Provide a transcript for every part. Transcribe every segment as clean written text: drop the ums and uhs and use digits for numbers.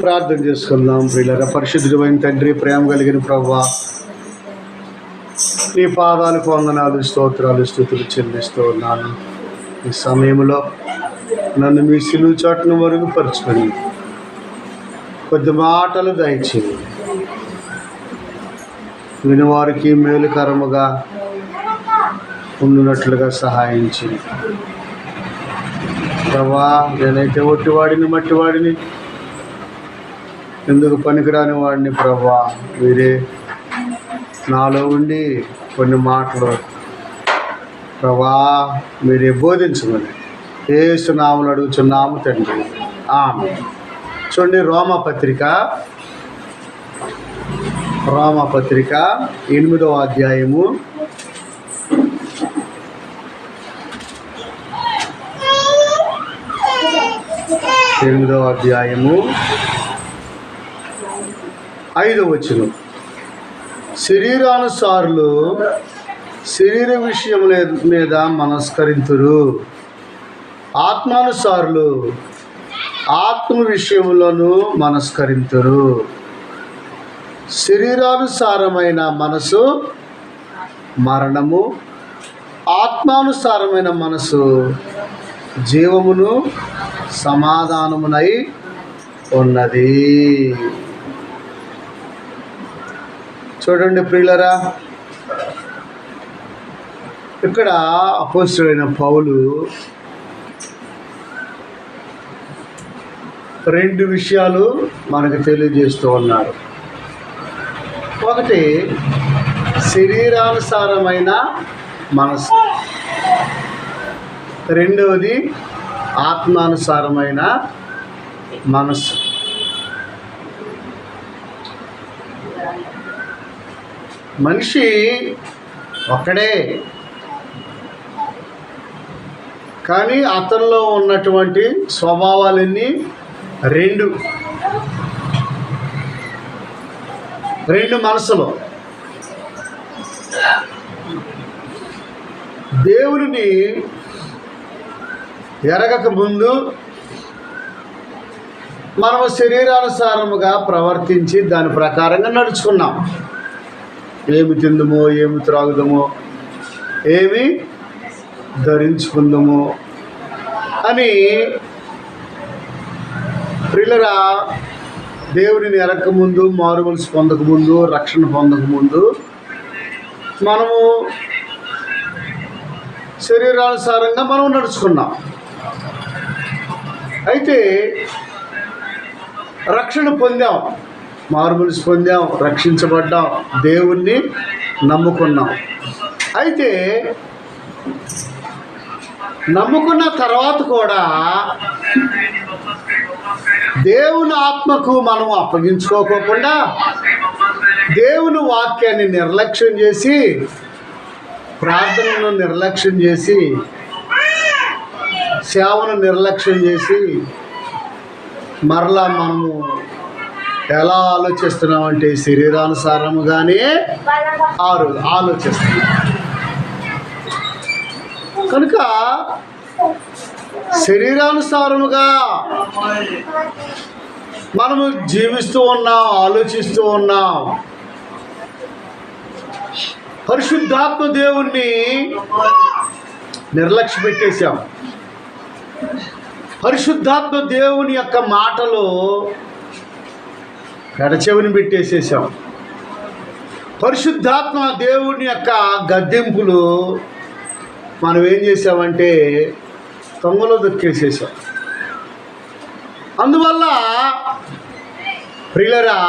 ప్రార్థన చేసుకుందాం. ప్రియులారా, పరిశుద్ధుడైన తండ్రి, ప్రేమ కలిగిన ప్రభువా, నీ పాదాలకు వందనాలు, స్తోత్రాలు, స్తుతులు చెల్లిస్తూ ఉన్నాను. ఈ సమయంలో నన్ను మీ సిలువ చాటును మరుగుపరుచుకొని కొద్ది మాటలు దయచేయండి. వినివారికి మేలుకరముగా ఉండునట్లుగా సహాయం చేయండి. ప్రభా, నేనైతే ఒట్టివాడిని, మట్టివాడిని, ఎందుకు పనికిరాని వాడిని. ప్రభా, మీరే నాలో ఉండి కొన్ని మాటలు ప్రభా మీరే బోధించమని యేసు నామములో అడుగుచున్నాము తండ్రి, ఆమేన్. చూడండి, రోమపత్రిక 8వ అధ్యాయము 5వ వచనం. శరీరానుసారులు శరీర విషయముల మీద మనస్కరింతురు, ఆత్మానుసారులు ఆత్మ విషయములను మనస్కరింతురు. శరీరానుసారమైన మనసు మరణము, ఆత్మానుసారమైన మనసు జీవమును సమాధానమునై ఉన్నది. చూడండి ప్రియులరా, ఇక్కడ అపోస్తలుడైన పౌలు 2 విషయాలు మనకు తెలియజేస్తూ ఉన్నారు. ఒకటి శరీరానుసారమైన మనసు, రెండవది ఆత్మానుసారమైన మనసు. మనిషి ఒక్కడే, కానీ అతనిలో ఉన్నటువంటి స్వభావాలన్నీ రెండు మనసులో. దేవుడిని ఎరగక ముందు మనము శరీరానుసారముగా ప్రవర్తించి దాని ప్రకారంగా నడుచుకున్నాం. ఏమి తిందుమో, ఏమి త్రాగుదమో, ఏమి ధరించుకుందాము అని. ప్రియులరా, దేవుడిని ఎరగకముందు, మారుమనసు పొందకముందు, రక్షణ పొందకముందు మనము శరీరానుసారంగా మనం నడుచుకున్నాం. అయితే రక్షణ పొందాం, మారుమనసు పొందాం, రక్షించబడ్డాం, దేవుణ్ణి నమ్ముకున్నాం. అయితే నమ్ముకున్న తర్వాత కూడా దేవుని ఆత్మకు మనం అప్పగించుకోకుండా దేవుని వాక్యాన్ని నిర్లక్ష్యం చేసి, ప్రార్థనను నిర్లక్ష్యం చేసి, సేవను నిర్లక్ష్యం చేసి మరలా మనము ఎలా ఆలోచిస్తున్నామంటే శరీరానుసారముగానే ఆలోచిస్తున్నాం. కనుక శరీరానుసారముగా మనము జీవిస్తూ ఉన్నాం, ఆలోచిస్తూ ఉన్నాం. పరిశుద్ధాత్మ దేవుణ్ణి నిర్లక్ష్య పెట్టేశాం. పరిశుద్ధాత్మ దేవుని యొక్క మాటలు పెడచెవిని పెట్టేసేసాం. పరిశుద్ధాత్మ దేవుని యొక్క గద్దెంపులు మనం ఏం చేసామంటే తొంగలో దొక్కేసేసాం. అందువల్ల ప్రియులరా,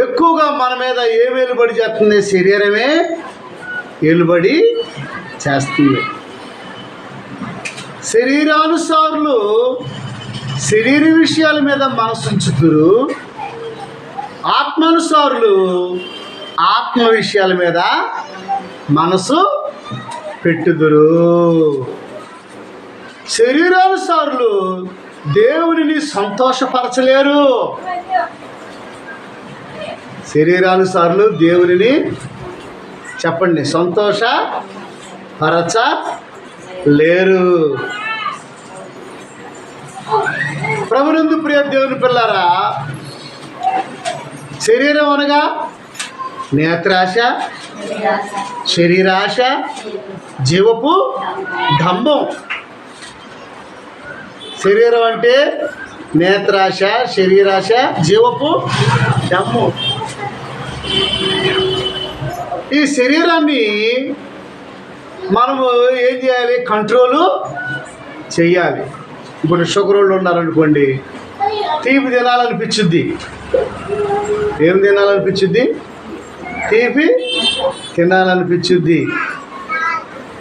ఎక్కువగా మన మీద ఏం ఏలుబడి చేస్తుంది? శరీరమే ఏలుబడి చేస్తుంది. శరీరానుసారులు శరీర విషయాల మీద మనసు ఉంచుతురు, ఆత్మానుసారులు ఆత్మ విషయాల మీద మనసు పెట్టుదురు. శరీరానుసారులు దేవునిని సంతోషపరచలేరు. శరీరానుసారులు దేవునిని చెప్పండి సంతోషపరచలేరు. ప్రభునందు ప్రియ దేవుని పిల్లారా, శరీరం అనగా నేత్రాశ, శరీరాశ, జీవపు డంబం. శరీరం అంటే నేత్రాశ, శరీరాశ, జీవపు డంబం. ఈ శరీరాన్ని మనము ఏం చేయాలి? కంట్రోలు చెయ్యాలి. ఇప్పుడు షుగర్ వాళ్ళు ఉన్నారనుకోండి, తీపి తినాలనిపించుద్ది. ఏం తినాలనిపించుద్ది? తీపి తినాలనిపించుద్ది,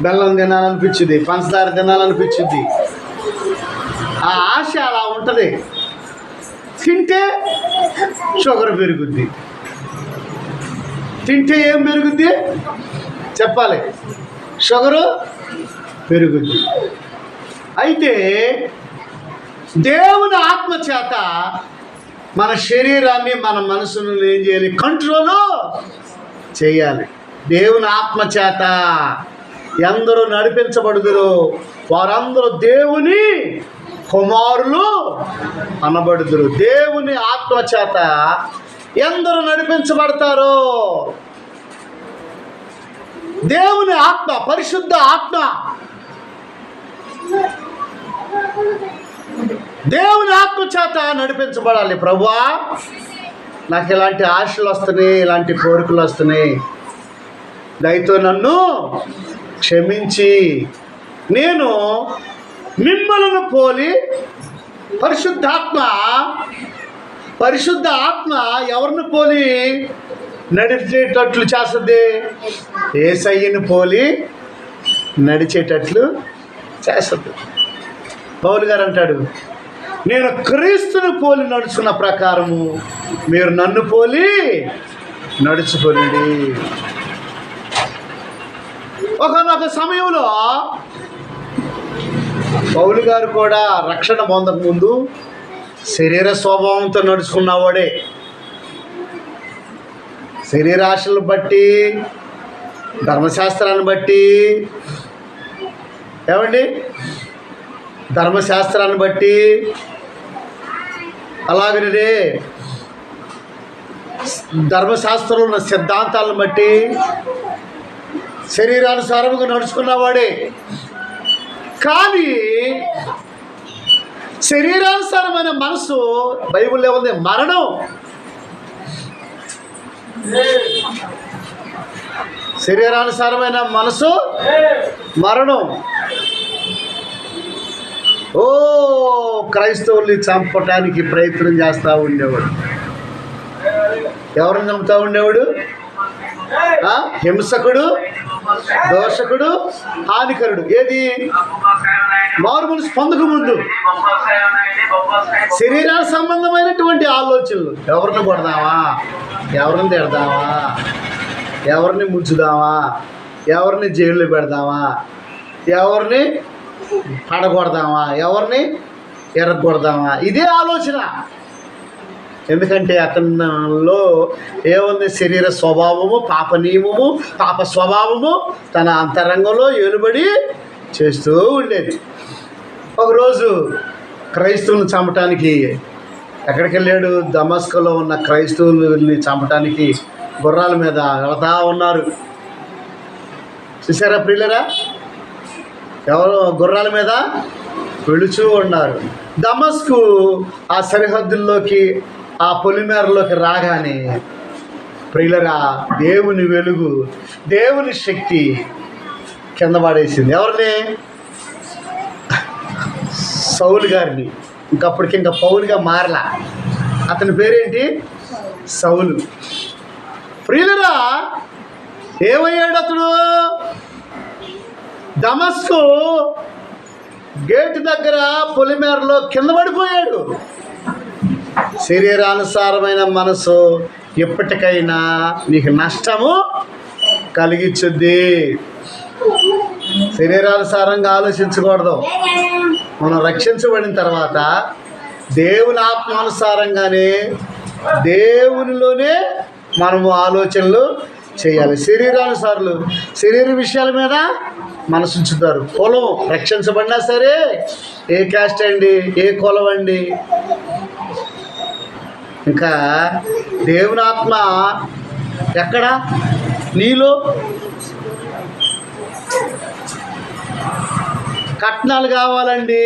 బెల్లం తినాలనిపించుద్ది, పంచదార తినాలనిపించుద్ది. ఆ ఆశ అలా ఉంటుంది. తింటే షుగర్ పెరుగుద్ది. తింటే ఏం పెరుగుద్ది చెప్పాలి? షుగరు పెరుగుద్ది. అయితే దేవుని ఆత్మ చేత మన శరీరాన్ని, మన మనసును ఏం చేయాలి? కంట్రోలు చేయాలి. దేవుని ఆత్మ చేత ఎందరూ నడిపించబడుదురో వారందరూ దేవుని కుమారులు అనబడుదురు. దేవుని ఆత్మ చేత ఎందరూ నడిపించబడతారో, దేవుని ఆత్మ, పరిశుద్ధ ఆత్మ, దేవుని ఆత్మ చేత నడిపించబడాలి. ప్రభువా, నాకు ఇలాంటి ఆశలు వస్తున్నాయి, ఇలాంటి కోరికలు వస్తున్నాయి, దయతో నన్ను క్షమించి నేను మిమ్మల్ని పోలి పరిశుద్ధ ఆత్మ ఎవరిని పోలి నడిచేటట్లు చేస్తుంది? యేసయ్యని పోలి నడిచేటట్లు చేస్తుంది. పౌలు గారు అంటాడు, నేను క్రీస్తుని పోలి నడుచుకున్న ప్రకారము మీరు నన్ను పోలి నడుచుకోండి. ఒకనొక సమయంలో పౌలు గారు కూడా రక్షణ పొందక ముందు శరీర స్వభావంతో నడుచుకున్నవాడే. శరీరాశలను బట్టి, ధర్మశాస్త్రాన్ని బట్టి, ఏమండి, ధర్మశాస్త్రాన్ని బట్టి, అలాగనే ధర్మశాస్త్రంలో ఉన్న సిద్ధాంతాలను బట్టి శరీరానుసారముగా నడుచుకున్నవాడే. కానీ శరీరానుసారమైన మనసు బైబిల్లో ఉంది మరణం. శరీరానుసారమైన మనసు మరణం. ఓ క్రైస్తవుల్ని చంపటానికి ప్రయత్నం చేస్తూ ఉండేవాడు. ఎవరిని చంపుతూ ఉండేవాడు? హింసకుడు, దోషకుడు, హానికరుడు. ఏది? మారు మనసు పొందక ముందు శరీర సంబంధమైనటువంటి ఆలోచనలు. ఎవరిని కొడదామా, ఎవరిని తిడదామా, ఎవరిని ముంచుదామా, ఎవరిని జైల్లో పెడదామా, ఎవరిని పడగొడదామా, ఎవరిని ఎరగొడదామా, ఇదే ఆలోచన. ఎందుకంటే అతనిలో ఏముంది? శరీర స్వభావము, పాప నియమము, పాప స్వభావము తన అంతరంగంలో ఏలుబడి చేస్తూ ఉండేది. ఒకరోజు క్రైస్తవులను చంపటానికి ఎక్కడికి వెళ్ళాడు? దమస్కులో ఉన్న క్రైస్తవుల్ని చంపటానికి గుర్రాల మీద వెళతా ఉన్నారు. చూసారా ప్రియులరా? ఎవరు గుర్రాల మీద వెళుచూ ఉన్నారు. దమస్కు ఆ సరిహద్దుల్లోకి, ఆ పొలిమేరలోకి రాగానే ప్రియులరా, దేవుని వెలుగు, దేవుని శక్తి కింద పడేసింది. ఎవరిని? సౌలు గారిని. ఇంకా పౌలుగా మారలా. అతని పేరేంటి? సౌలు. ప్రియులరా, ఏమయ్యాడు అతడు? దమస్కు గేటు దగ్గర పొలిమేరలో కింద పడిపోయాడు. శరీరానుసారమైన మనసు ఎప్పటికైనా నీకు నష్టము కలిగించుద్ది. శరీరానుసారంగా ఆలోచించకూడదు. మనం రక్షించబడిన తర్వాత దేవుని ఆత్మానుసారంగానే, దేవునిలోనే మనము ఆలోచనలు చేయాలి. శరీరానుసారులు శరీర విషయాల మీద మనసు ఉంచుతారు. కులం రక్షించబడినా సరే, ఏ కాస్ట్ అండి, ఏ కులం అండి, ఇంకా దేవుని ఆత్మ ఎక్కడ నీలో. కట్నాలు కావాలండి,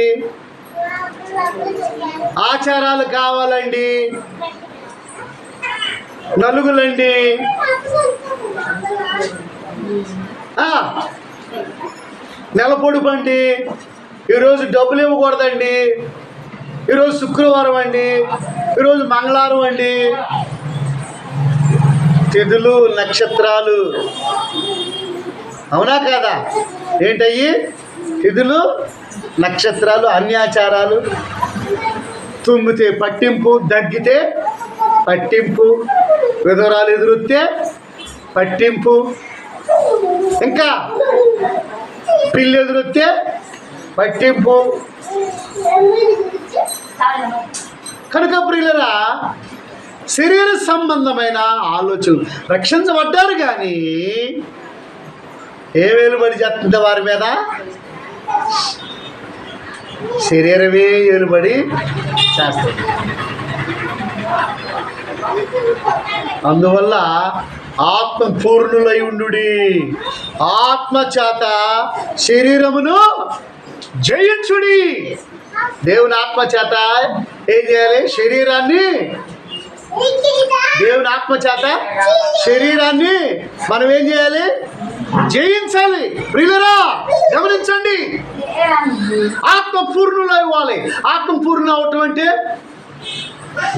ఆచారాలు కావాలండి, నలుగులండి, నెల పొడుపు అండి, ఈరోజు డబ్బులు ఇవ్వకూడదండి, ఈరోజు శుక్రవారం అండి, ఈరోజు మంగళవారం అండి, తిథులు నక్షత్రాలు, అవునా కాదా? ఏంటయ్యి తిథులు నక్షత్రాలు, అన్యాచారాలు. తుమ్మితే పట్టింపు, దగ్గితే పట్టింపు, విధవరాలు ఎదురుస్తే పట్టింపు, ఇంకా పిల్లి ఎదురుస్తే పట్టింపు. కనుక ప్రియులరా, శరీర సంబంధమైన ఆలోచనలు రక్షించబడ్డారు కానీ ఏ వేలుబడి చేస్తుంది వారి మీద? శరీరమే ఏలుబడి చేస్తుంది. అందువల్ల ఆత్మ పూర్ణులై ఉండుడి, ఆత్మ చేత శరీరమును జయించుడి. దేవుని ఆత్మ చేత ఏం చేయాలి? శరీరాన్ని, దేవుని ఆత్మ చేత శరీరాన్ని మనం ఏం చేయాలి? జయించాలి. ప్రియులరా గమనించండి, ఆత్మ పూర్ణులు అవ్వాలి. ఆత్మ పూర్ణ అవటం అంటే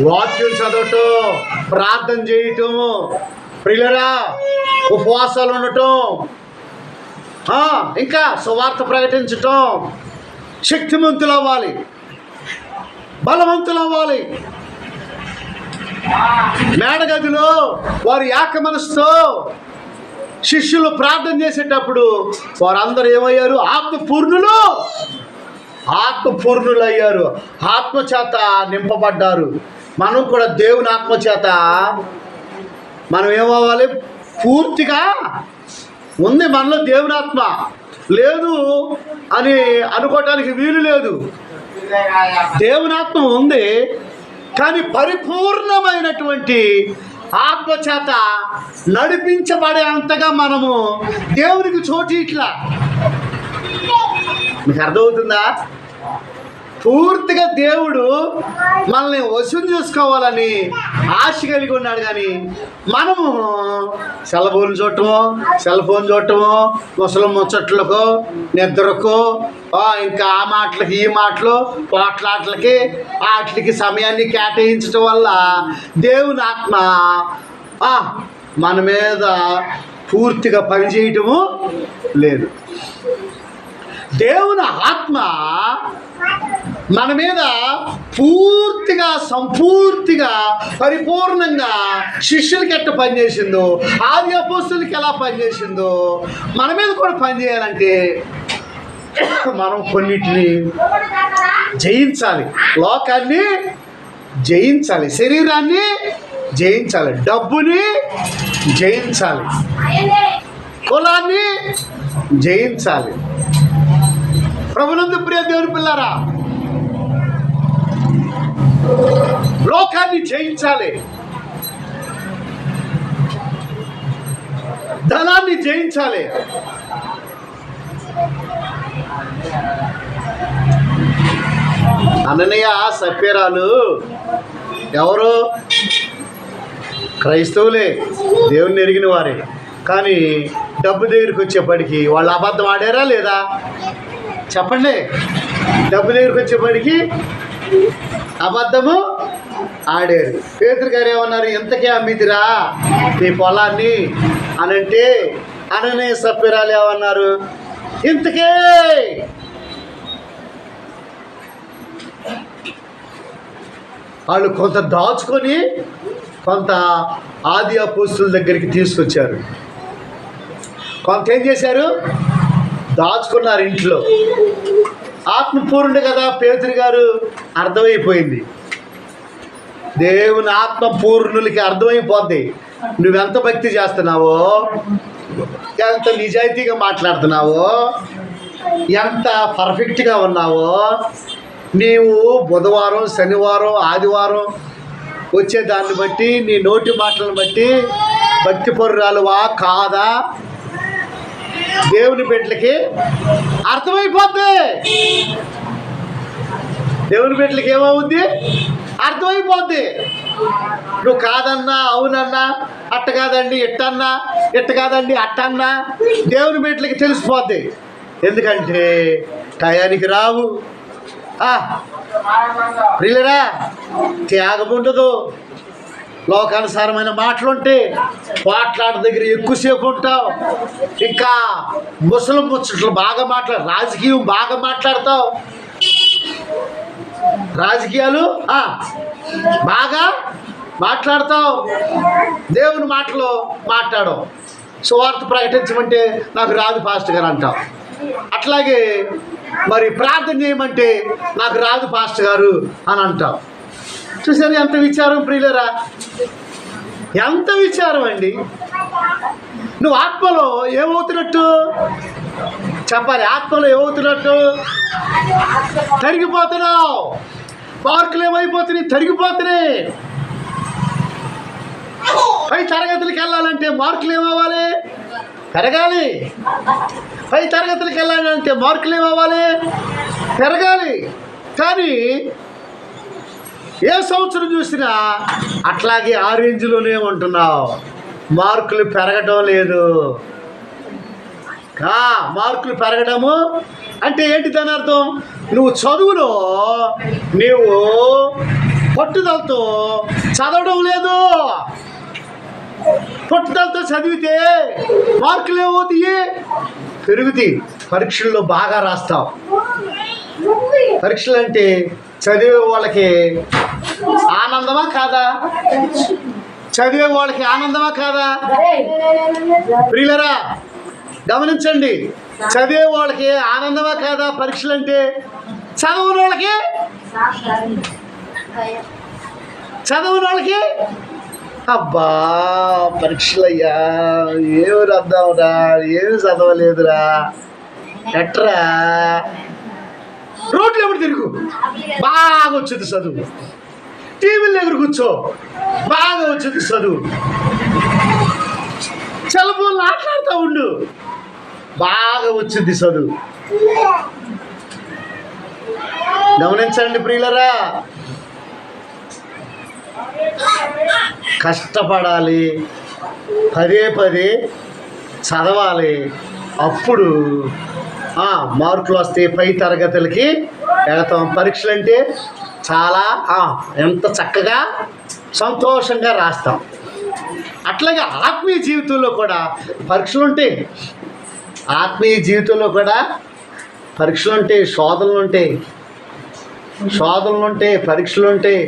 వాక్యం చదవటం, ప్రార్థన చేయటం, ప్రియులరా ఉపవాసాలు ఉండటం, ఇంకా సువార్త ప్రకటించటం, శక్తిమంతులు అవ్వాలి, బలవంతులు అవ్వాలి. మేడగదిలో వారు ఏక మనసుతో శిష్యులు ప్రార్థన చేసేటప్పుడు వారందరూ ఏమయ్యారు? ఆత్మపూర్ణులు, ఆత్మపూర్ణులు అయ్యారు, ఆత్మచేత నింపబడ్డారు. మనం కూడా దేవుని ఆత్మచేత మనం ఏమవ్వాలి? పూర్తిగా ఉంది మనలో దేవుని ఆత్మ, లేదు అని అనుకోవటానికి వీలు లేదు. దేవుని ఆత్మ ఉంది, కానీ పరిపూర్ణమైనటువంటి ఆత్మచేత నడిపించబడే అంతగా మనము దేవునికి చోటు ఇట్లా. మీకు అర్థమవుతుందా? పూర్తిగా దేవుడు మనల్ని వశం చేసుకోవాలని ఆశ కలిగి ఉన్నాడు, కానీ మనము సెల్ ఫోన్ చూడటము, ముసలి ముచ్చట్లకు, నిద్రకు, ఇంకా ఆ మాటలకి ఈ మాటలు పోట్లాట్లకి వాటికి సమయాన్ని కేటాయించడం వల్ల దేవుని ఆత్మ మన మీద పూర్తిగా పనిచేయటము లేదు. దేవుని ఆత్మ మన మీద పూర్తిగా సంపూర్తిగా పరిపూర్ణంగా శిష్యులకి ఎట్లా పనిచేసిందో, ఆది అపోస్తులకి ఎలా పనిచేసిందో మన మీద కూడా పనిచేయాలంటే మనం కొన్నిటిని జయించాలి. లోకాన్ని జయించాలి, శరీరాన్ని జయించాలి, డబ్బుని జయించాలి, కులాన్ని జయించాలి. ప్రభునందు ప్రియ దేవుని పిల్లారా, లోకాన్ని జయించాలి, ధనాన్ని జయించాలి. అననీయ సప్యరాలు ఎవరు? క్రైస్తవులే, దేవుని ఎరిగిన వారే. కానీ డబ్బు దగ్గరికి వచ్చేప్పటికి వాళ్ళు అబద్ధం ఆడారా లేదా? చెప్పండి. డబ్బు దగ్గరికి వచ్చేప్పటికి అబద్ధము ఆడారు. పేతురు గారు ఏమన్నారు? ఇంతకే అమ్మిదిరా నీ పొలాన్ని అని అంటే, అననీయ సప్యరాలు ఏమన్నారు? ఇంతకే. వాళ్ళు కొంత దాచుకొని కొంత ఆది అపోస్తుల దగ్గరికి తీసుకొచ్చారు, కొంత ఏం చేశారు? దాచుకున్నారు ఇంట్లో. ఆత్మపూర్ణుడు కదా పేతురు గారు, అర్థమైపోయింది. దేవుని ఆత్మపూర్ణులకి అర్థమైపోద్ది నువ్వెంత భక్తి చేస్తున్నావో, ఎంత నిజాయితీగా మాట్లాడుతున్నావో, ఎంత పర్ఫెక్ట్గా ఉన్నావో, నీవు బుధవారం, శనివారం, ఆదివారం వచ్చే దాన్ని బట్టి, నీ నోటి మాటలను బట్టి భక్తిపరురాలువా కాదా దేవుని బిడ్డలకి అర్థమైపోద్ది. దేవుని బిడ్డలకి ఏమవుద్ది? అర్థమైపోద్ది. నువ్వు కాదన్నా, అవునన్నా, అట్ట కాదండి ఇట్టన్నా, ఇట్ట కాదండి అట్టన్నా, దేవుని బిడ్డలకి తెలిసిపోద్ది. ఎందుకంటే టయానికి రావు. ప్రియులరా, త్యాగం ఉండదు. లోకానుసారమైన మాటలుంటే మాట్లాడ దగ్గర ఎక్కువసేపు ఉంటావు. ఇంకా ముసలి ముచ్చట్లు బాగా రాజకీయం బాగా మాట్లాడతావు. రాజకీయాలు బాగా మాట్లాడతావు. దేవుని మాటలు మాట్లాడవు. సువార్త ప్రకటించమంటే నాకు రాదు పాస్టర్ గారు అంటావు. అట్లాగే మరి ప్రార్థన చేయమంటే నాకు రాదు పాస్టర్ గారు అని అంటావు. చూసారు ఎంత విచారం ప్రియులరా, ఎంత విచారం అండి. నువ్వు ఆత్మలో ఏమవుతున్నట్టు చెప్పాలి. ఆత్మలో ఏమవుతున్నట్టు? తరిగిపోతున్నావు. మార్కులు ఏమైపోతున్నాయి? తరిగిపోతున్నాయి. పై తరగతులకు వెళ్ళాలంటే మార్కులు ఏమవ్వాలి? పెరగాలి. పై తరగతులకు వెళ్ళాలంటే మార్కులు ఏమవ్వాలి? పెరగాలి. కానీ ఏ సంవత్సరం చూసినా అట్లాగే ఆ రేంజ్లోనే ఉంటున్నావు. మార్కులు పెరగడం లేదు. మార్కులు పెరగడము అంటే ఏంటి దాని అర్థం? నువ్వు చదువులో నీవు పట్టుదలతో చదవడం లేదు. పట్టుదలతో చదివితే మార్కులు ఏమవుతాయి? పెరుగుతాయి. పరీక్షల్లో బాగా రాస్తావు. పరీక్షలు అంటే చదివే వాళ్ళకి ఆనందమా కాదా? చదివే వాళ్ళకి ఆనందమా కాదా? ప్రియులరా గమనించండి, చదివే వాళ్ళకి ఆనందమా కాదా పరీక్షలు అంటే? చదవని వాళ్ళకి అబ్బా పరీక్షలయ్యా, ఏమి రాద్దాంరా, ఏమి చదవలేదురా, ఎట్రా రోడ్లు ఎవరు తిరుగు, బాగా వచ్చింది చదువు. టీవీల దగ్గర కూర్చో, బాగా వచ్చింది చదువు. సెల్ ఫోన్లు ఆటలాడుతూ ఉండు, బాగా వచ్చింది చదువు. గమనించండి ప్రియులరా, కష్టపడాలి, పదే పదే చదవాలి. అప్పుడు మార్కులు వస్తే పై తరగతులకి వెళతాం. పరీక్షలు అంటే చాలా ఎంత చక్కగా సంతోషంగా రాస్తాం. అట్లాగే ఆత్మీయ జీవితంలో కూడా పరీక్షలు ఉంటాయి. ఆత్మీయ జీవితంలో కూడా పరీక్షలు ఉంటాయి, శోధనలు ఉంటాయి, పరీక్షలు ఉంటాయి.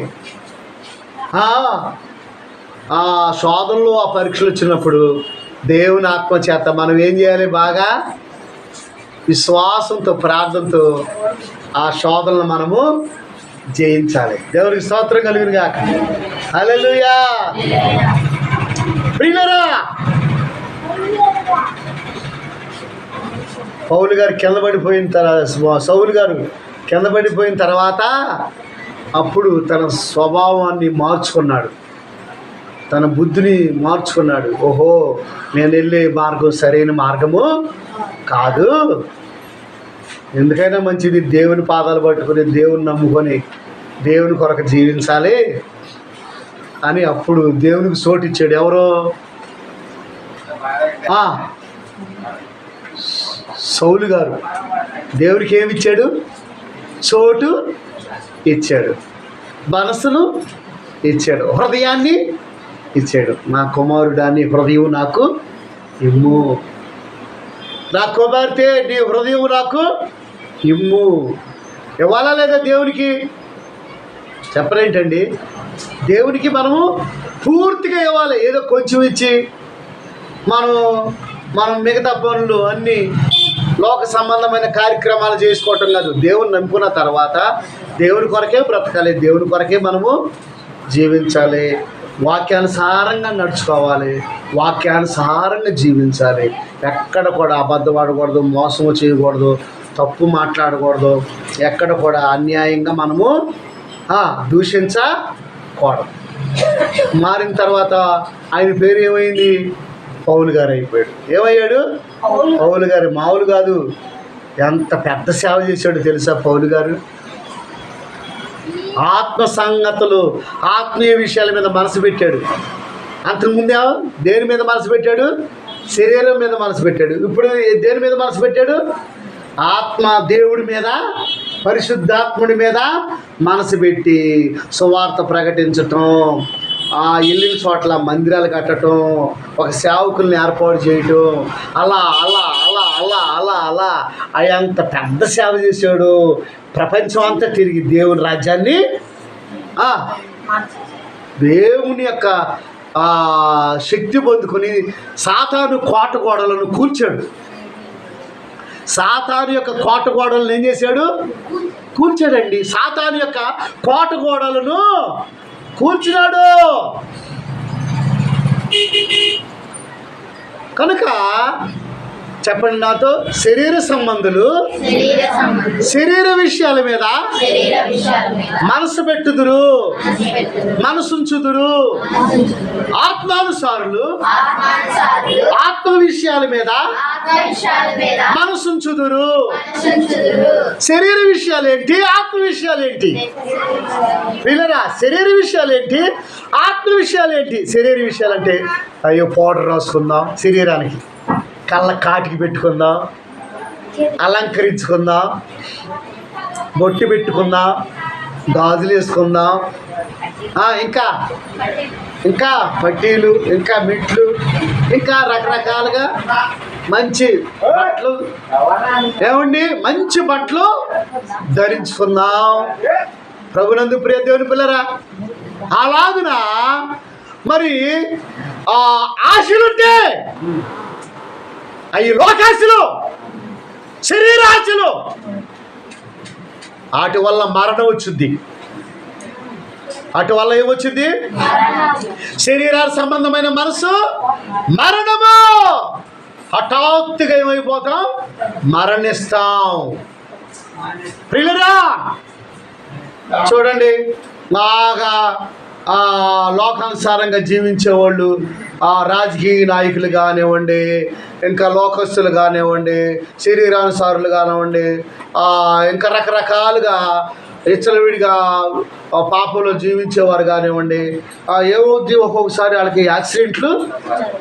ఆ శోధనలు, ఆ పరీక్షలు వచ్చినప్పుడు దేవుని ఆత్మ చేత మనం ఏం చేయాలి? బాగా విశ్వాసంతో, ప్రార్థనతో ఆ శోధనలు మనము జయించాలి. దేవునికి స్తోత్రం కలుగును గాక. హల్లెలూయా. ప్రియులారా, సౌలు గారు కింద పడిపోయిన తర్వాత అప్పుడు తన స్వభావాన్ని మార్చుకున్నాడు, తన బుద్ధిని మార్చుకున్నాడు. ఓహో, నేను వెళ్ళే మార్గం సరైన మార్గము కాదు. ఎందుకైనా మంచిది దేవుని పాదాలు పట్టుకొని, దేవుని నమ్ముకొని, దేవుని కొరకు జీవించాలి అని అప్పుడు దేవునికి చోటు ఇచ్చాడు. ఎవరో సౌలు గారు దేవునికి ఏమి ఇచ్చాడు? చోటు ఇచ్చాడు, మనసును ఇచ్చాడు, హృదయాన్ని ఇచ్చాడు. నా కుమారుడాన్ని హృదయం నాకు ఇమ్ము, నా కుమార్తె నీ హృదయం నాకు ఇమ్ము. ఇవ్వాలా లేదా దేవునికి? చెప్పరేంటండి? దేవునికి మనము పూర్తిగా ఇవ్వాలి. ఏదో కొంచెం ఇచ్చి మనం మిగతా పనులు అన్నీ లోక సంబంధమైన కార్యక్రమాలు చేసుకోవటం కాదు. దేవుని నమ్ముకున్న తర్వాత దేవుని కొరకే బ్రతకాలి, దేవుని కొరకే మనము జీవించాలి. వాక్యానుసారంగా నడుచుకోవాలి, వాక్యానుసారంగా జీవించాలి. ఎక్కడ కూడా అబద్ధం ఆడకూడదు, మోసము చేయకూడదు, తప్పు మాట్లాడకూడదు, ఎక్కడ కూడా అన్యాయంగా మనము దూషించకూడదు. మారిన తర్వాత ఆయన పేరు ఏమైంది? పౌలు గారు అయిపోయాడు. ఏమయ్యాడు? పౌలు గారు. మామూలు కాదు, ఎంత పెద్ద సేవ చేశాడు తెలుసా పౌలు గారు. ఆత్మ సంగతులు, ఆత్మీయ విషయాల మీద మనసు పెట్టాడు. అంతకుముందే దేని మీద మనసు పెట్టాడు? శరీరం మీద మనసు పెట్టాడు. ఇప్పుడు దేని మీద మనసు పెట్టాడు? ఆత్మ, దేవుడి మీద, పరిశుద్ధాత్ముడి మీద మనసు పెట్టి సువార్త ప్రకటించటం, వెళ్ళిన చోట్ల మందిరాలు కట్టడం, ఒక సేవకుల్ని ఏర్పాటు చేయటం, అలా అలా అలా అలా అలా అలా అయంత పెద్ద సేవ చేశాడు. ప్రపంచం అంతా తిరిగి దేవుని రాజ్యాన్ని, దేవుని యొక్క శక్తి పొందుకొని సాతాను కోట గోడలను కూల్చాడు. సాతాను యొక్క కోట గోడలను ఏం చేశాడు? కూల్చాడండి. సాతాను యొక్క కోట గోడలను కూల్చినాడు. కనుక చెప్పండి నాతో, శరీర సంబంధులు శరీర విషయాల మీద మనసు పెట్టుదురు, మనసుంచుదురు. ఆత్మానుసారులు ఆత్మ విషయాల మీద మనసుంచుదురు. శరీర విషయాలేంటి, ఆత్మ విషయాలేంటి? వీళ్ళరా, శరీర విషయాలేంటి, ఆత్మ విషయాలేంటి? శరీర విషయాలంటే అయ్యో పౌడర్ రాసుకుందాం, శరీరానికి కళ్ళ కాటికి పెట్టుకుందాం, అలంకరించుకుందాం, బొట్టు పెట్టుకుందాం, గాజులు వేసుకుందాం, ఇంకా ఇంకా పట్టీలు, ఇంకా మిట్లు, ఇంకా రకరకాలుగా మంచి బట్టలు, ఏమండి మంచి బట్టలు ధరించుకుందాం. ప్రభునందు ప్రియ దేవుని పిల్లరా, అలాగున మరి ఆశలుంటే అవి లోకాశలు, శరీరాశలు, వాటి వల్ల మరణం వచ్చింది. అటు వల్ల ఏమొచ్చింది? శరీరాల సంబంధమైన మనసు మరణము. హఠాత్తుగా ఏమైపోతాం? మరణిస్తాం. ప్రియులరా, చూడండి, బాగా లోకానుసారంగా జీవించేవాళ్ళు, రాజకీయ నాయకులు కానివ్వండి, ఇంకా లోకస్తులు కానివ్వండి, శరీరానుసారులు కానివ్వండి, ఇంకా రకరకాలుగా విచ్చలవిడిగా పాపంలో జీవించేవారు కానివ్వండి, ఏమవుద్ది, ఒక్కొక్కసారి వాళ్ళకి యాక్సిడెంట్లు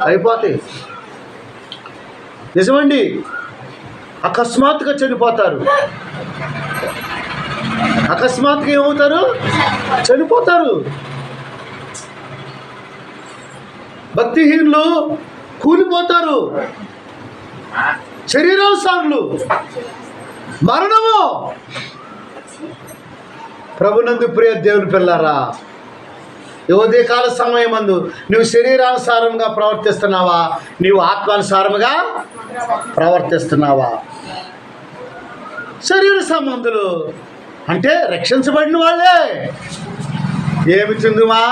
అయిపోతాయి. నిజమండి, అకస్మాత్తుగా చనిపోతారు. అకస్మాత్తుగా ఏమవుతారు? చనిపోతారు. భక్తిహీనులు కూలిపోతారు. శరీరానుసారులు మరణము. ప్రభునందు ప్రియ దేవుని పిల్లారా, ఉదయకాల సమయమందు నువ్వు శరీరానుసారంగా ప్రవర్తిస్తున్నావా, నీవు ఆత్మానుసారంగా ప్రవర్తిస్తున్నావా? శరీర సంబంధులు అంటే రక్షించబడిన వాళ్ళే. ఏమి తిందుమా,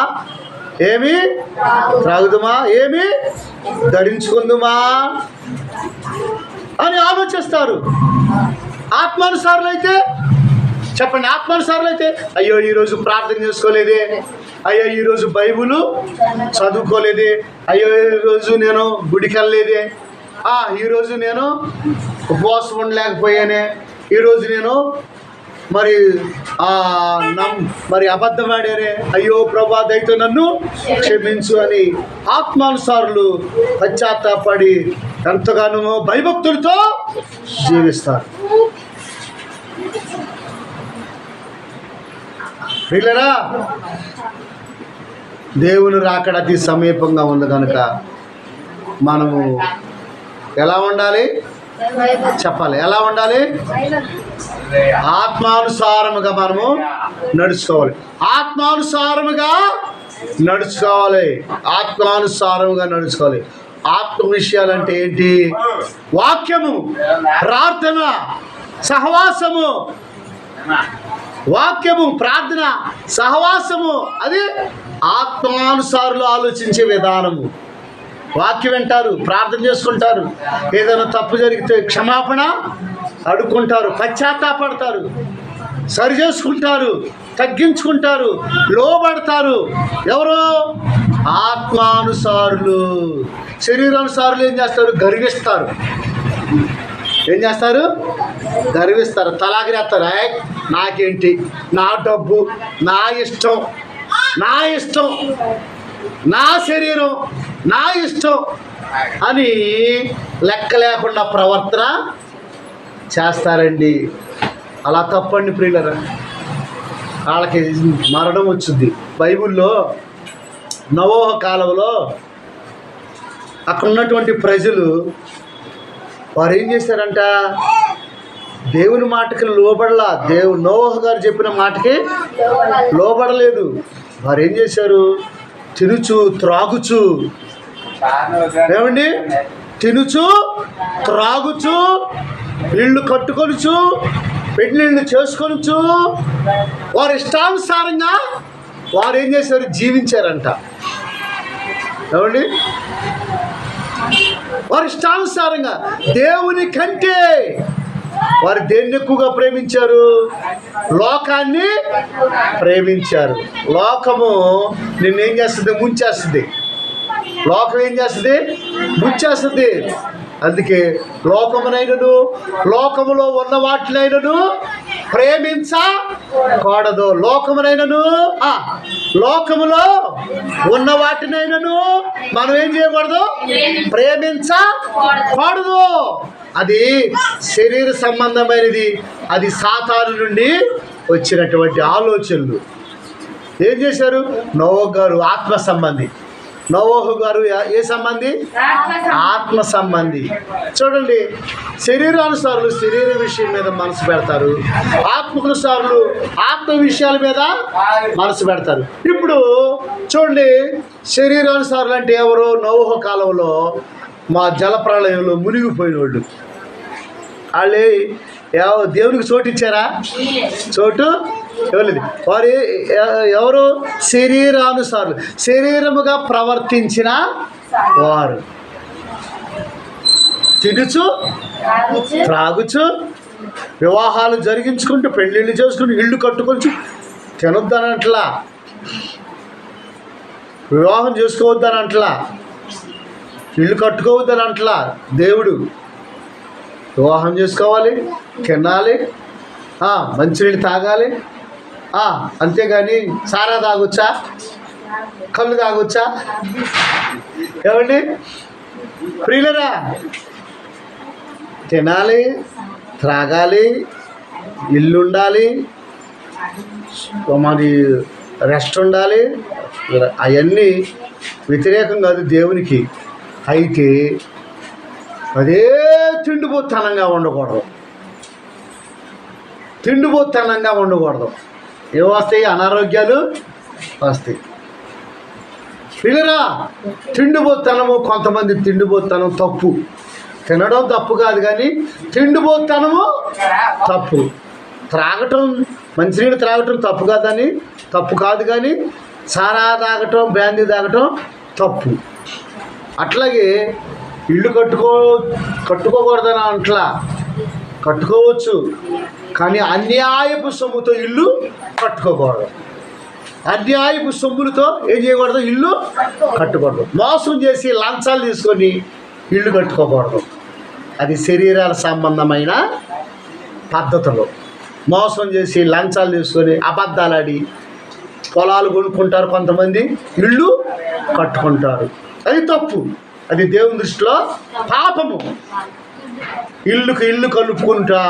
ఏమి త్రాగుదుమా, ఏమి ధరించుకుందుమా అని ఆలోచిస్తారు. ఆత్మానుసారులు అయితే చెప్పండి, ఆత్మానుసారులు అయితే అయ్యో ఈరోజు ప్రార్థన చేసుకోలేదే, అయ్యో ఈరోజు బైబుల్ చదువుకోలేదే, అయ్యో ఈరోజు నేను గుడికి వెళ్ళలేదే, ఈరోజు నేను ఉపవాసం ఉండలేకపోయానే, ఈరోజు నేను మరి అబద్ధం ఆడారే, అయ్యో ప్రభా దయతో నన్ను క్షమించు అని ఆత్మానుసారులు పశ్చాత్తాపడి ఎంతగానో భయభక్తులతో జీవిస్తారు. పిల్లరా, దేవుని రాకడ అతి సమీపంగా ఉంది కనుక మనము ఎలా ఉండాలి చెప్పాలి? ఎలా ఉండాలి? ఆత్మానుసారముగా మనము నడుచుకోవాలి. ఆత్మానుసారముగా నడుచుకోవాలి. ఆత్మానుసారముగా నడుచుకోవాలి. ఆత్మ విషయాలంటే ఏంటి? వాక్యము, ప్రార్థన, సహవాసము, వాక్యము, ప్రార్థన, సహవాసము, అది ఆత్మానుసారులు ఆలోచించే విధానము. వాక్యం వింటారు, ప్రార్థన చేసుకుంటారు, ఏదైనా తప్పు జరిగితే క్షమాపణ అడుక్కుంటారు, పశ్చాత్తాపడతారు, సరి చేసుకుంటారు, తగ్గించుకుంటారు, లోబడతారు. ఎవరో ఆత్మానుసారులు. శరీరానుసారులు ఏం చేస్తారు? గర్విస్తారు. ఏం చేస్తారు? గర్విస్తారు, తలాగిరేస్తారు. నాకేంటి, నా డబ్బు, నా ఇష్టం, నా ఇష్టం, నా శరీరం, నా ఇష్టం అని లెక్క లేకుండా ప్రవర్తన చేస్తారండి. అలా తప్పండి ప్రియులరా. వాళ్ళకి మరణం వచ్చింది. బైబిల్లో నోవహు కాలంలో అక్కడ ఉన్నటువంటి ప్రజలు వారు ఏం చేశారంట? దేవుని మాటకి లోబడలా. నోవహు గారు చెప్పిన మాటకి లోబడలేదు. వారు ఏం చేశారు? తినుచు త్రాగుచు, ఏమండి, తినుచు త్రాగుచు, ఇళ్ళు కట్టుకొనుచు, పెళ్ళిళ్ళు చేసుకొనుచు, వారి ఇష్టానుసారంగా వారు ఏం చేశారు? జీవించారంట. ఏమండి, వారి ఇష్టానుసారంగా దేవుని కంటే వారు దేన్ని ఎక్కువగా ప్రేమించారు? లోకాన్ని ప్రేమించారు. లోకము నిన్నేం చేస్తుంది? ముంచేస్తుంది. లోకం ఏం చేస్తుంది? ముంచేస్తుంది. అందుకే లోకమునైనను లోకములో ఉన్న వాటినైనను ప్రేమించకూడదు. లోకమునైనను లోకములో ఉన్న వాటినైనను మనం ఏం చేయకూడదు? ప్రేమించకూడదు. అది శరీర సంబంధమైనది. అది సాతాను నుండి వచ్చినటువంటి ఆలోచనలు. ఏం చేశారు? నోవహు గారు ఆత్మ సంబంధి. నోవహు గారు ఏ సంబంధి? ఆత్మ సంబంధి. చూడండి, శరీరానుసారులు శరీర విషయం మీద మనసు పెడతారు, ఆత్మనుసారులు ఆత్మ విషయాల మీద మనసు పెడతారు. ఇప్పుడు చూడండి, శరీరానుసారులు అంటే ఎవరు? నోవహు కాలంలో మా జల ప్రళయంలో మునిగిపోయిన వాళ్ళు. వాళ్ళే దేవునికి చోటు ఇచ్చారా? చోటు ఇవ్వలేదు. వారు ఎవరు? శరీరానుసారులు, శరీరముగా ప్రవర్తించిన వారు. తినుచు త్రాగుచు, వివాహాలు జరిగించుకుంటూ, పెళ్ళిళ్ళు చేసుకుంటూ, ఇళ్ళు కట్టుకొచ్చు. తినొద్దనట్లా, వివాహం చేసుకోవద్దనట్లా, ఇల్లు కట్టుకోవద్దనట్లా. దేవుడు వివాహం చేసుకోవాలి, తినాలి, మంచినీళ్ళు తాగాలి. అంతేగాని సారా తాగొచ్చా? కళ్ళు తాగొచ్చా? ఏమండి ప్రియులరా, తినాలి, త్రాగాలి, ఇల్లు ఉండాలి, మరి రెస్ట్ ఉండాలి. అవన్నీ వ్యతిరేకం కాదు దేవునికి. అయితే అదే తిండిపోతనంగా ఉండకూడదు. తిండిపోతనంగా ఉండకూడదు. ఏం వస్తాయి? అనారోగ్యాలు వస్తాయి. పిల్లరా, తిండిపోతనము, కొంతమంది తిండిపోతనం తప్పు. తినడం తప్పు కాదు, కానీ తిండిపోతనము తప్పు. త్రాగటం, మంచినీళ్ళు త్రాగటం తప్పు కాదని తప్పు కాదు, కానీ సారా తాగటం, బ్రాందీ తాగటం తప్పు. అట్లాగే ఇల్లు కట్టుకోకూడదని అట్లా కట్టుకోవచ్చు, కానీ అన్యాయపు సొమ్ముతో ఇల్లు కట్టుకోకూడదు. అన్యాయపు సొమ్ములతో ఏం చేయకూడదు? ఇల్లు కట్టుకూడదు. మోసం చేసి లంచాలు తీసుకొని ఇల్లు కట్టుకోకూడదు. అది శరీరాల సంబంధమైన పద్ధతులు. మోసం చేసి లంచాలు తీసుకొని అబద్ధాలాడి పొలాలు కొనుక్కుంటారు, కొంతమంది ఇళ్ళు కట్టుకుంటారు. అది తప్పు. అది దేవుని దృష్టిలో పాపము. ఇల్లుకు ఇల్లు కలుపుకుంటా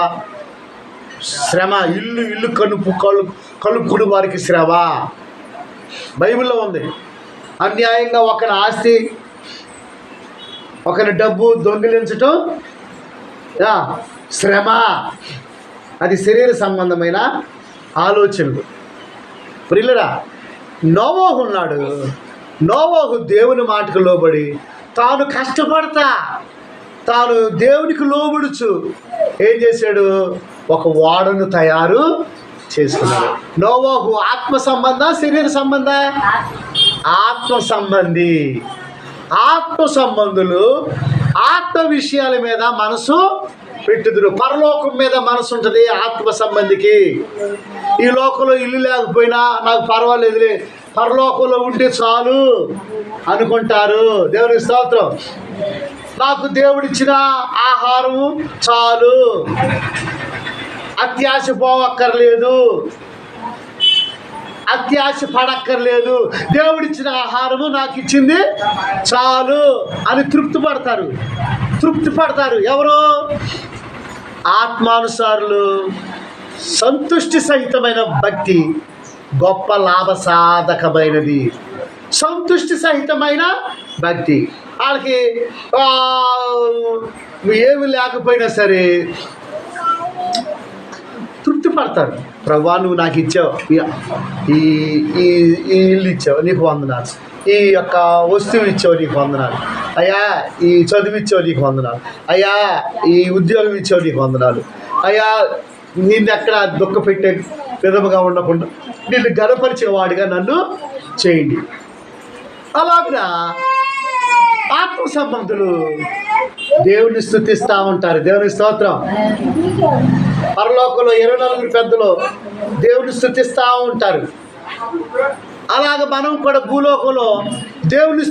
శ్రమ. ఇల్లు కలుపుకుని వారికి శ్రమ బైబిల్లో ఉంది. అన్యాయంగా ఒకరి ఆస్తి, ఒకరి డబ్బు దొంగిలించటం శ్రమ. అది శరీర సంబంధమైన ఆలోచనలు. ప్రియులరా, నోవహు ఉన్నాడు. నోవహు దేవుని మాటకు లోబడి తాను కష్టపడతా, తాను దేవునికి లోబడుచు ఏం చేశాడు? ఒక ఓడను తయారు చేసుకున్నాడు. నోవహు ఆత్మ సంబంధ శరీర సంబంధ? ఆత్మ సంబంధి. ఆత్మ సంబంధులు ఆత్మ విషయాల మీద మనసు పెట్టుదురు. పరలోకం మీద మనసు ఉంటుంది ఆత్మ సంబంధికి. ఈ లోకంలో ఇల్లు లేకపోయినా నాకు పర్వాలేదులే, పరలోకంలో ఉంటే చాలు అనుకుంటారు. దేవునికి స్తోత్రం. నాకు దేవుడిచ్చిన ఆహారము చాలు, అత్యాశ పోవక్కర్లేదు, అత్యాశ పడక్కర్లేదు, దేవుడిచ్చిన ఆహారము నాకు ఇచ్చింది చాలు అని తృప్తి పడతారు. ఎవరు? ఆత్మానుసారులు. సంతుష్టి సహితమైన భక్తి గొప్ప లాభసాధకమైనది. సంతుష్టి సహితమైన భక్తి. వాళ్ళకి ఏమి లేకపోయినా సరే తృప్తి పడతారు. ప్రభువా నువ్వు నాకు ఇచ్చావు, ఈ ఇల్లు ఇచ్చావు నీకు వందనాలు, ఈ యొక్క వస్తువు ఇచ్చావు నీకు వందనాలు అయ్యా, ఈ చదువు ఇచ్చావు నీకు వందనాలు అయ్యా, ఈ ఉద్యోగం ఇచ్చావు నీకు వందనాలు అయ్యా, నిన్ను ఎక్కడ దుఃఖ పెట్టే విధముగా ఉండకుండా నిన్ను గనపరిచిన వాడిగా నన్ను చేయండి. అలాగా ఆత్మ సంబంధులు దేవుణ్ణి స్తుతిస్తూ ఉంటారు. దేవుని స్తోత్రం. పరలోకంలో 24 పెద్దలు దేవుణ్ణి స్తుతిస్తూ ఉంటారు. అలాగ మనం కూడా భూలోకంలో దేవుని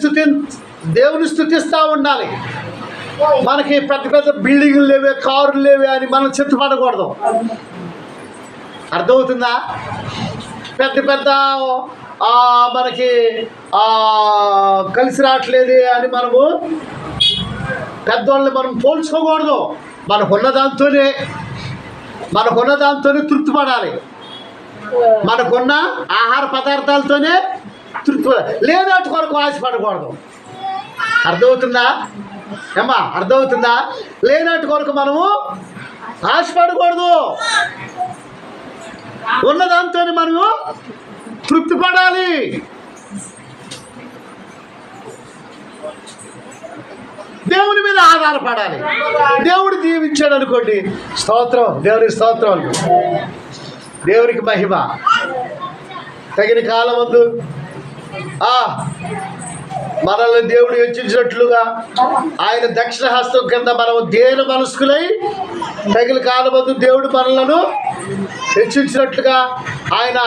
స్తుతిస్తూ ఉండాలి. మనకి పెద్ద పెద్ద బిల్డింగ్లు లేవే, కారులు లేవే అని మనం చింతపడకూడదు. అర్థమవుతుందా? పెద్ద మనకి కలిసి రావట్లేదు అని మనము పెద్దవాళ్ళని మనం పోల్చుకోకూడదు. మనకున్న దాంతోనే తృప్తి పడాలి. మనకున్న ఆహార పదార్థాలతోనే తృప్తి పడాలి. లేనట్టు కొరకు ఆశపడకూడదు. అర్థమవుతుందా ఏమ్మా? అర్థమవుతుందా? లేనట్టు కొరకు మనము ఆశపడకూడదు. ఉన్నదాంతోనే మనము తృప్తి పడాలి. దేవుని మీద ఆధారపడాలి. దేవుడు దీవించాడు అనుకోండి, స్తోత్రం, దేవునికి స్తోత్రం, దేవునికి మహిమ. తగిన కాలం వద్దు మనల్ని దేవుడు హెచ్చించినట్లుగా ఆయన దక్షిణ హస్తం కింద మనము దేని మనస్కులై తగిన కాలం వద్దు దేవుడు మనలను హెచ్చించినట్లుగా ఆయన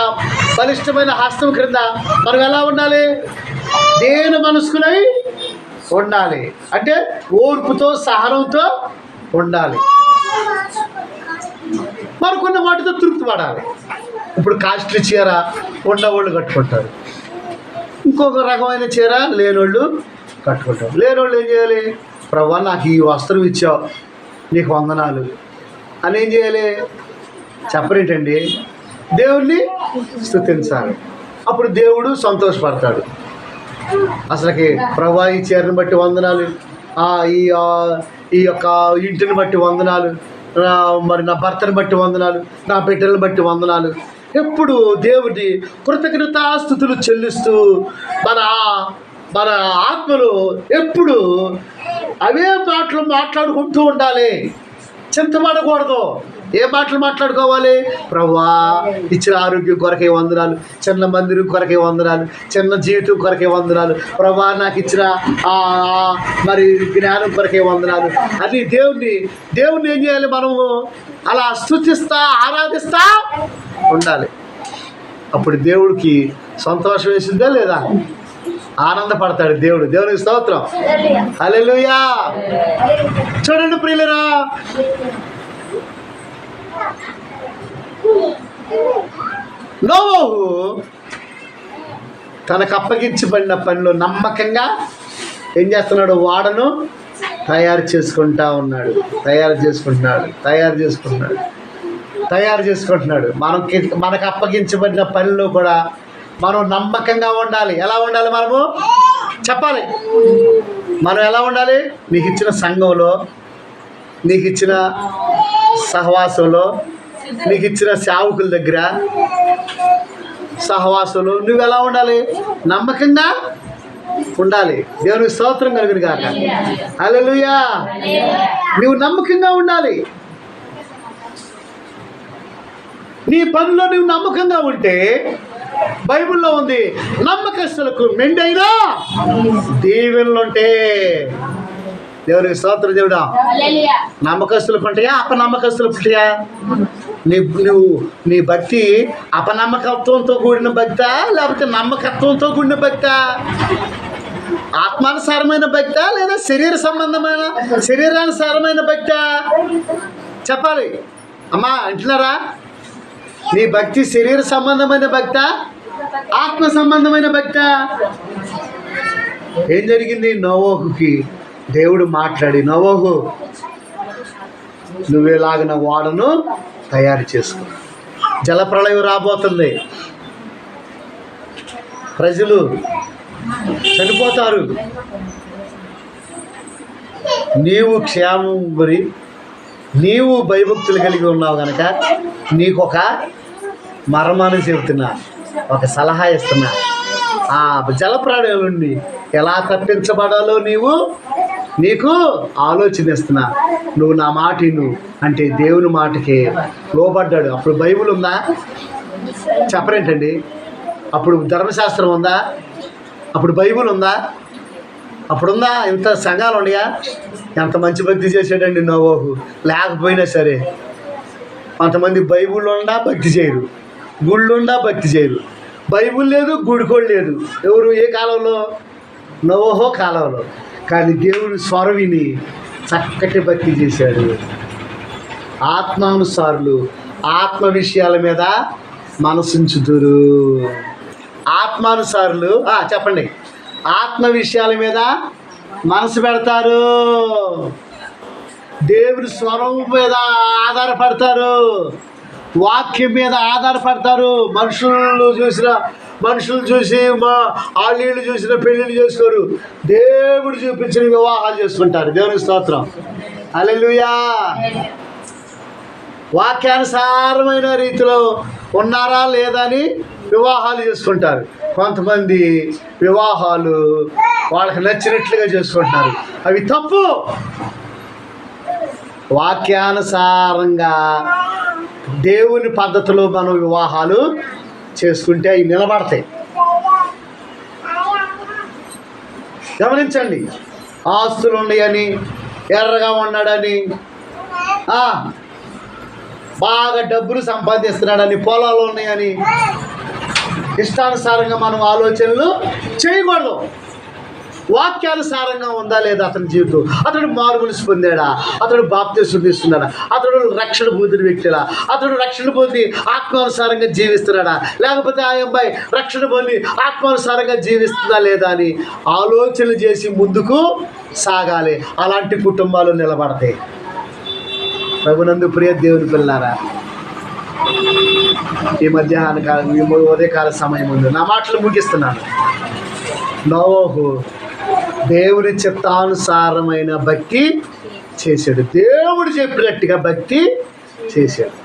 బలిష్టమైన హస్తం క్రింద మనం ఎలా ఉండాలి? దేని మనస్కులై ఉండాలి. అంటే ఓర్పుతో సహనంతో ఉండాలి. మనకున్న వాటితో తృప్తి పడాలి. ఇప్పుడు కాస్ట్లీ చీర ఉన్నవాళ్ళు కట్టుకుంటారు, ఇంకొక రకమైన చీర లేనోళ్ళు కట్టుకుంటారు. లేనోళ్ళు ఏం చేయాలి? ప్రభువా నాకు ఈ వస్త్రం ఇచ్చావు నీకు వందనాలు అని ఏం చేయాలి? చెప్పరేంటండి? దేవుణ్ణి స్తుతించాలి. అప్పుడు దేవుడు సంతోషపడతాడు. అసలుకి ప్రభువా ఈ చీరను బట్టి వందనాలు, ఈ యొక్క ఇంటిని బట్టి వందనాలు, మరి నా భర్తను బట్టి వందనాలు, నా బిడ్డలను బట్టి వందనాలు. ఎప్పుడు దేవుడి కృతజ్ఞతాస్తుతులు చెల్లిస్తూ మన ఆత్మలో ఎప్పుడు అవే మాటలు మాట్లాడుకుంటూ ఉండాలి. చింతపడకూడదు. ఏ మాటలు మాట్లాడుకోవాలి? ప్రభువా ఇచ్చిన ఆరోగ్యం కొరకే వందనాలు, చిన్న మందిరం కొరకే వందనాలు, చిన్న జీవితం కొరకే వందనాలు, ప్రభువా నాకు ఇచ్చిన మరి జ్ఞానం కొరకే వందనాలు అని దేవుణ్ణి ఏం చేయాలి? మనము అలా స్తుతిస్తా ఆరాధిస్తా ఉండాలి. అప్పుడు దేవుడికి సంతోషం వేసిందా లేదా? ఆనందపడతాడు దేవుడు. దేవునికి స్తోత్రం. హల్లెలూయా. చూడండి ప్రియులరా, నోవహు తనకు అప్పగించబడిన పనిలో నమ్మకంగా ఏం చేస్తున్నాడు? వాడను తయారు చేసుకుంటున్నాడు. మనకు అప్పగించబడిన పనిలో కూడా మనం నమ్మకంగా ఉండాలి. ఎలా ఉండాలి? మనము చెప్పాలి. మనం ఎలా ఉండాలి? నీకు ఇచ్చిన సంఘంలో, నీకు ఇచ్చిన సహవాసంలో, నీకు ఇచ్చిన సేవకుల దగ్గర సహవాసంలో నువ్వు ఎలా ఉండాలి? నమ్మకంగా ఉండాలి. దేవునికి స్తోత్రం కలుగును గాక. హల్లెలూయా. నువ్వు నమ్మకంగా ఉండాలి. నీ పనిలో నువ్వు నమ్మకంగా ఉంటే బైబిల్లో ఉంది, నమ్మకస్తులకు మెండైనా దీవెనలు ఉంటే. దేవునికి స్తోత్రం దేవుడా. నమ్మకస్తులకు ఉంటాయా, అపనమ్మకస్తులకు ఉంటాయా? నీ భక్తి అపనమ్మకత్వంతో కూడిన భక్తా, లేకపోతే నమ్మకత్వంతో కూడిన భక్తా? ఆత్మానుసారమైన భక్తా, లేదా శరీరానుసారమైన భక్తా? చెప్పాలి అమ్మా, అంటున్నారా? నీ భక్తి శరీర సంబంధమైన భక్తా, ఆత్మ సంబంధమైన భక్తా? ఏం జరిగింది? నోవహుకి దేవుడు మాట్లాడి, నోవహు నువ్వేలాగిన ఓడను తయారు చేసుకో, జలప్రళయం రాబోతుంది, ప్రజలు చనిపోతారు, నీవు క్షేమం గురి, నీవు భయభక్తులు కలిగి ఉన్నావు కనుక నీకొక మర్మాన్ని చెబుతున్నా, ఒక సలహా ఇస్తున్నా. ఆ జలప్రళయం నుండి ఎలా తప్పించబడాలో నీకు ఆలోచన ఇస్తున్నా. నువ్వు నా మాట విను అంటే దేవుని మాటకి లోబడ్డాడు. అప్పుడు బైబిల్ ఉందా? చెప్పరేంటండి? అప్పుడు ధర్మశాస్త్రం ఉందా? అప్పుడు బైబిల్ ఉందా? అప్పుడుందా? ఇంత సంఘాలు ఉన్నాయా? ఎంత మంచి భక్తి చేశాడండి నోవహు. లేకపోయినా సరే కొంతమంది బైబిల్ ఉండా భక్తి చేయరు, గుళ్ళు ఉండా భక్తి చేయరు. బైబిల్ లేదు, గుడికోడు లేదు. ఎవరు? ఏ కాలంలో? నోవహు కాలంలో. కానీ దేవుని స్వరం విని చక్కటి భక్తి చేశాడు. ఆత్మానుసారులు ఆత్మ విషయాల మీద మనసుంచుదురు. ఆత్మానుసారులు చెప్పండి, ఆత్మ విషయాల మీద మనసు పెడతారు, దేవుని స్వరం మీద ఆధారపడతారు, వాక్యం మీద ఆధారపడతారు. మనుషులు చూసి ఆళ్ళీళ్ళు చూసిన పెళ్ళిళ్ళు చేసుకోరు, దేవుడు చూపించిన వివాహాలు చేసుకుంటారు. దేవునికి స్తోత్రం, హల్లెలూయా. వాక్యానుసారమైన రీతిలో ఉన్నారా లేదా అని వివాహాలు చేసుకుంటారు. కొంతమంది వివాహాలు వాళ్ళకి నచ్చినట్లుగా చేసుకుంటున్నారు, అవి తప్పు. వాక్యానుసారంగా దేవుని పద్ధతిలో మనం వివాహాలు చేసుకుంటే అవి నిలబడతాయి. గమనించండి, ఆస్తులు ఉన్నాయని, ఎర్రగా ఉన్నాడని, బాగా డబ్బులు సంపాదిస్తున్నాడని, పొలాలు ఉన్నాయని ఇష్టానుసారంగా మనం ఆలోచనలు చేయకూడదు. వాక్యానుసారంగా ఉందా లేదా అతని జీవితం? అతడు మారుమనసు పొందాడా? అతడు బాప్తిస్మం తీసుకున్నాడా? అతడు రక్షణ పొందిన వ్యక్తిలా? అతడు రక్షణ పొంది ఆత్మానుసారంగా జీవిస్తున్నాడా? లేకపోతే ఆ అబ్బాయి రక్షణ పొంది ఆత్మానుసారంగా జీవిస్తుందా లేదా అని ఆలోచనలు చేసి ముందుకు సాగాలి. అలాంటి కుటుంబాలు నిలబడతాయి. ప్రభునందు ప్రియ దేవుని పిల్లారా, ఈ మధ్యాహ్న కాలం, ఈ ఉదయకాల సమయం ఉంది, నా మాటలు ముగిస్తున్నాను. నోవహు దేవుని చిత్తానుసారమైన భక్తి చేశాడు. దేవుడు చెప్పినట్టుగా భక్తి చేశాడు.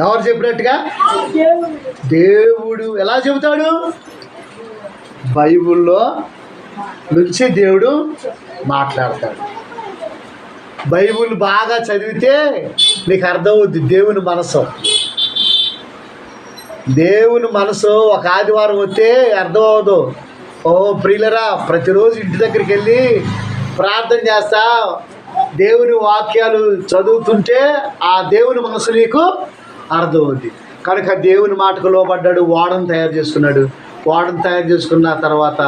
ఎవరు చెప్పినట్టుగా? దేవుడు. ఎలా చెబుతాడు? బైబిల్లో నుంచి దేవుడు మాట్లాడతాడు. బైబిల్ బాగా చదివితే నీకు అర్థమవుద్ది దేవుని మనసు. దేవుని మనసు ఒక ఆదివారం వస్తే అర్థమవుదు. ఓ ప్రియులరా, ప్రతిరోజు ఇంటి దగ్గరికి వెళ్ళి ప్రార్థన చేస్తా, దేవుని వాక్యాలు చదువుతుంటే ఆ దేవుని మనసు నీకు అర్థమవుద్ది. కనుక దేవుని మాటకు లోబడ్డాడు, ఓడను తయారు చేసుకున్నాడు. ఓడను తయారు చేసుకున్న తర్వాత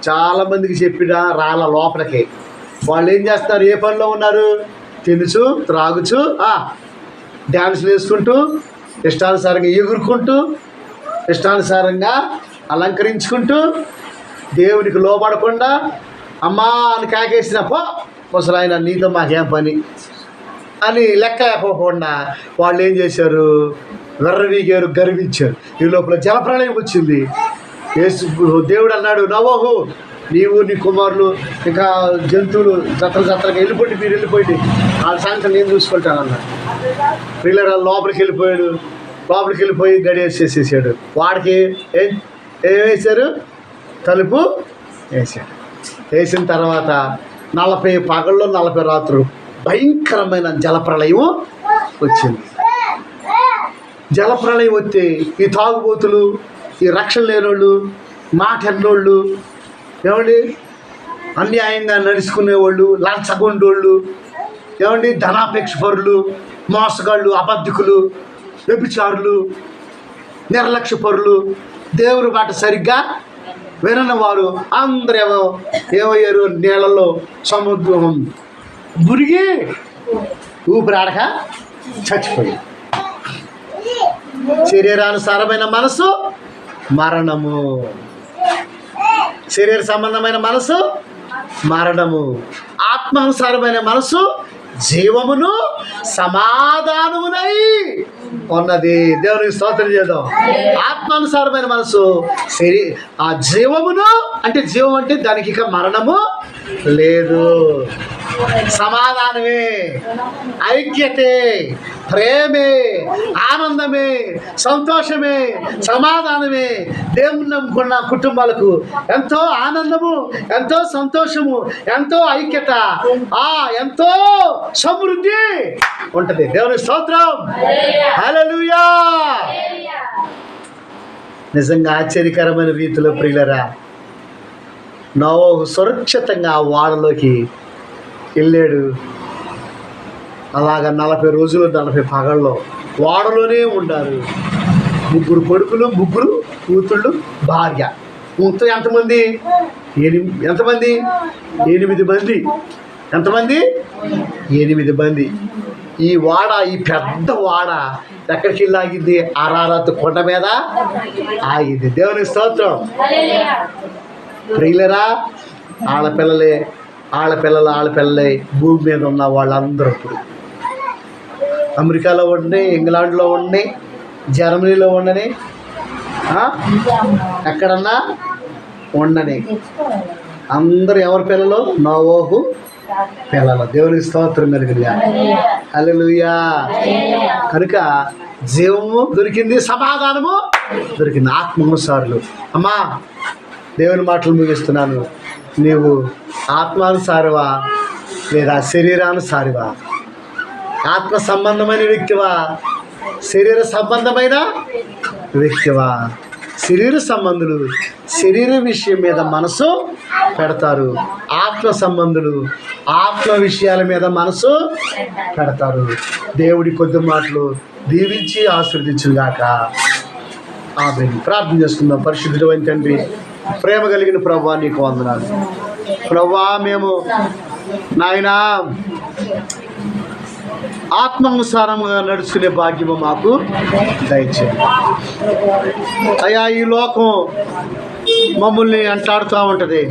చాలామందికి చెప్పిన రాళ్ళ లోపలికి. వాళ్ళు ఏం చేస్తారు? ఏ పనిలో ఉన్నారు? తినుచు త్రాగుచు డ్యాన్సులు వేసుకుంటూ, ఇష్టానుసారంగా ఎగురుకుంటూ, ఇష్టానుసారంగా అలంకరించుకుంటూ, దేవునికి లోబడకుండా అమ్మా అని కాకేసిన పో ముసలాయన నీతో మాకేం పని అని లెక్క లేకపోకుండా వాళ్ళు ఏం చేశారు? వెర్రవీగారు, గర్వించారు. ఈ లోపల జలప్రళయం వచ్చింది. దేవుడు అన్నాడు, నోవహు నీవు నీ కుమారులు ఇంకా జంతువులు జతలుగా వెళ్ళిపోయి, మీరు వెళ్ళిపోయింది, వాళ్ళ సాయంత్రం నేను చూసుకుంటాను అన్నాడు. పిల్లలు లోపలికి వెళ్ళిపోయి గడియేసేసేసాడు. వాడికి ఏం వేశారు? తలుపు వేసాడు. వేసిన తర్వాత 40 పగళ్ళు 40 రాత్రులు భయంకరమైన జలప్రళయం వచ్చింది. జలప్రళయం వస్తే ఈ తాగుబోతులు, ఈ రక్షణ లేనోళ్ళు, మాట ఎన్నోళ్ళు, ఏమండి అన్యాయంగా నడుచుకునేవాళ్ళు, లంచగొండోళ్ళు, ఏమండి ధనాపేక్ష పరులు, మోసగాళ్ళు, అబద్ధికులు, వ్యభిచారులు, నిర్లక్ష్య పరులు, దేవుని మాట సరిగ్గా వినని వారు అందరూ ఏమయ్యారు? నీళ్ళలో సముద్రం మురిగి ఊపిరాడక చచ్చిపోయి. శరీరానుసారమైన మనసు మరణము, శరీర సంబంధమైన మనసు మరణము, ఆత్మానుసారమైన మనసు జీవమును సమాధానమునై ఉన్నది. దేవునికి స్తోత్రం చేద్దాం. ఆత్మానుసారమైన మనసు ఆ జీవమును, అంటే జీవం అంటే దానికి ఇక మరణము లేదు, సమాధానమే, ఐక్యతే, ప్రేమే, ఆనందమే, సంతోషమే, సమాధానమే. దేవుని నమ్ముకున్న కుటుంబాలకు ఎంతో ఆనందము, ఎంతో సంతోషము, ఎంతో ఐక్యత, ఎంతో సమృద్ధి ఉంటుంది. దేవుని స్తోత్రం. హల్లెలూయా. నిజంగా ఆశ్చర్యకరమైన రీతిలో ప్రియులరా, నోవహు సురక్షితంగా ఆ వాడలోకి వెళ్ళాడు. అలాగా 40 రోజులు 40 పగళ్ళు వాడలోనే ఉండారు. 3 కొడుకులు, 3 కూతుళ్ళు, భార్య, మొత్తం ఎంతమంది? 8 మంది. ఎంతమంది? 8 మంది. ఈ వాడ, ఈ పెద్ద వాడ ఎక్కడికి వెళ్ళి ఆగింది? అరారత్ కొండ మీద ఆగింది. దేవునికి స్తోత్రం. ప్రియులరా, ఆడపిల్లలే భూమి మీద ఉన్న వాళ్ళందరూ ఇప్పుడు అమెరికాలో ఉండని, ఇంగ్లాండ్లో ఉండని, జర్మనీలో ఉండని, ఎక్కడన్నా ఉండని, అందరూ ఎవరి పిల్లలు? నోవహు పిల్లలు. దేవునికి స్తోత్రం కలుగునుగా. హల్లెలూయా. కనుక జీవము దొరికింది, సమాధానము దొరికింది, ఆత్మానుసారులు. అమ్మా, దేవుని మాటలు ముగిస్తున్నాను. నీవు ఆత్మానుసారివా లేదా శరీరానుసారివా? ఆత్మ సంబంధమైన వ్యక్తివా, శరీర సంబంధమైన వ్యక్తివా? శరీర సంబంధులు శరీర విషయం మీద మనసు పెడతారు, ఆత్మ సంబంధులు ఆత్మ విషయాల మీద మనసు పెడతారు. దేవుడి కొద్ది మాటలు దీవించి ఆశీర్వదించుగాక. ఆమేన్. ప్రార్థన చేసుకుందాం. పరిశుద్ధుడైన తండ్రి, ప్రేమ కలిగిన ప్రభువా, నీకు వందనాలు ప్రభువా. మేము నాయనా ఆత్మానుసారంగా నడుచుకునే భాగ్యము మాకు దయచేయండి అయ్యా. ఈ లోకం మమ్మల్ని అంటాడుతూ ఉంటుంది,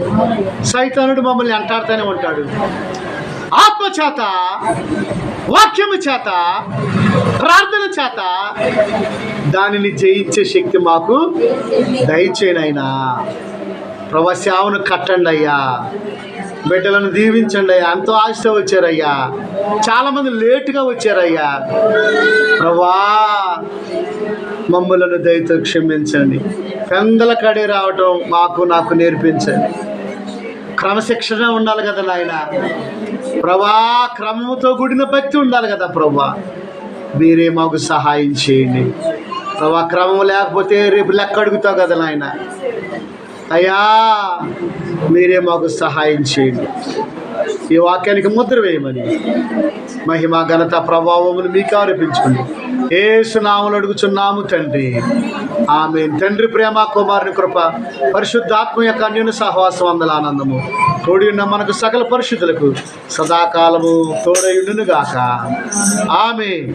సైతానుడు మమ్మల్ని అంటాడుతూనే ఉంటాడు. ఆత్మ చేత, వాక్యము చేత, ప్రార్థన చేత దానిని జయించే శక్తి మాకు దయచేయనైనా. ప్రభు, సేవను కట్టండి అయ్యా, బిడ్డలను దీవించండి అయ్యా. ఎంతో ఆశతో వచ్చారయ్యా, చాలామంది లేటుగా వచ్చారయ్యా. ప్రభా, మమ్మలను దయతో క్షమించండి. పెందల కడే రావటం నాకు నేర్పించండి. క్రమశిక్షణ ఉండాలి కదా నాయన ప్రభా, క్రమముతో కూడిన భక్తి ఉండాలి కదా ప్రభా. మీరే మాకు సహాయం చేయండి ప్రభా. క్రమం లేకపోతే రేపు లెక్క అడుగుతావు కదా నాయన. అయ్యా, మీరే మాకు సహాయం చేయండి. ఈ వాక్యానికి ముద్ర వేయమని మహిమ ఘనత ప్రభావములు మీకు ఆరోపించుకోండి. యేసు నామములో అడుగుచున్నాము తండ్రి, ఆమేన్. తండ్రి ప్రేమ, కుమారుని కృప, పరిశుద్ధాత్మ యొక్క అన్యోన్య సహవాసం, అందల ఆనందము తోడి ఉన్న మనకు సకల పరిశుద్ధులకు సదాకాలము తోడయుండును గాక. ఆమేన్.